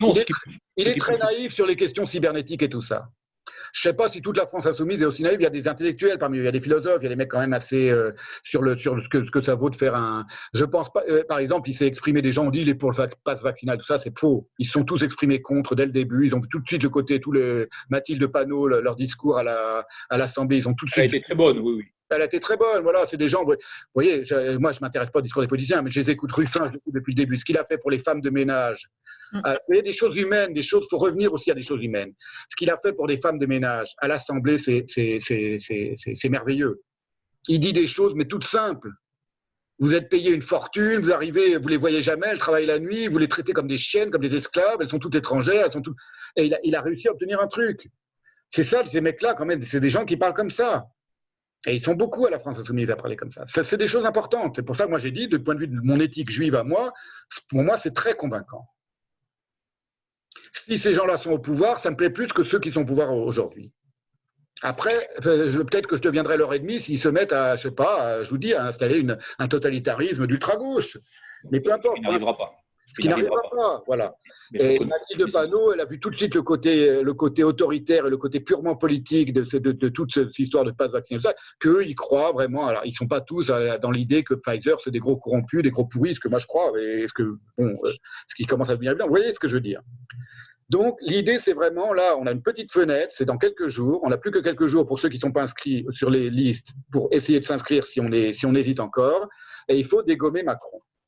Non, Il est, il est très naïf sur les questions cybernétiques et tout ça. Je ne sais pas si toute la France insoumise est aussi naïve. Il y a des intellectuels parmi eux, il y a des philosophes, il y a des mecs quand même assez sur ce que ça vaut de faire un. Je pense pas. Par exemple, il s'est exprimé, des gens ont dit il est pour le passe vaccinal, tout ça, c'est faux. Ils se sont tous exprimés contre dès le début. Ils ont vu tout de suite le côté, tous les Mathilde Panot, leur discours à l'Assemblée, ils ont tout de Elle a suite. été très bonne, oui, oui. Elle a été très bonne, voilà, c'est des gens, vous voyez, moi je ne m'intéresse pas au discours des politiciens, mais je les écoute. Ruffin, je l'écoute depuis le début, ce qu'il a fait pour les femmes de ménage. Il y a des choses humaines, il faut revenir aussi à des choses humaines. Ce qu'il a fait pour des femmes de ménage à l'Assemblée, c'est merveilleux. Il dit des choses, mais toutes simples. Vous êtes payé une fortune, vous arrivez, vous les voyez jamais, elles travaillent la nuit, vous les traitez comme des chiennes, comme des esclaves, elles sont toutes étrangères, elles sont toutes... Et il a réussi à obtenir un truc. C'est ça, ces mecs-là, quand même, c'est des gens qui parlent comme ça. Et ils sont beaucoup à la France insoumise à parler comme ça. C'est des choses importantes. C'est pour ça que moi j'ai dit, du point de vue de mon éthique juive à moi, pour moi c'est très convaincant. Si ces gens-là sont au pouvoir, ça me plaît plus que ceux qui sont au pouvoir aujourd'hui. Après, peut-être que je deviendrai leur ennemi s'ils se mettent à, je sais pas, je vous dis, à installer un totalitarisme d'ultra-gauche. Mais peu importe. Ce qui n'arrivera pas. Ce qui n'arrivera pas, voilà. Et Mathilde Panot, elle a vu tout de suite le côté autoritaire et le côté purement politique de toute cette histoire de passe vaccinal, qu'eux, ils croient vraiment. Alors, ils ne sont pas tous dans l'idée que Pfizer, c'est des gros corrompus, des gros pourris, ce que moi je crois, et ce qui commence à devenir évident. Vous voyez ce que je veux dire? Donc, l'idée, c'est vraiment, là, on a une petite fenêtre, c'est dans quelques jours. On n'a plus que quelques jours pour ceux qui ne sont pas inscrits sur les listes pour essayer de s'inscrire si on hésite encore. Et il faut dégommer Macron.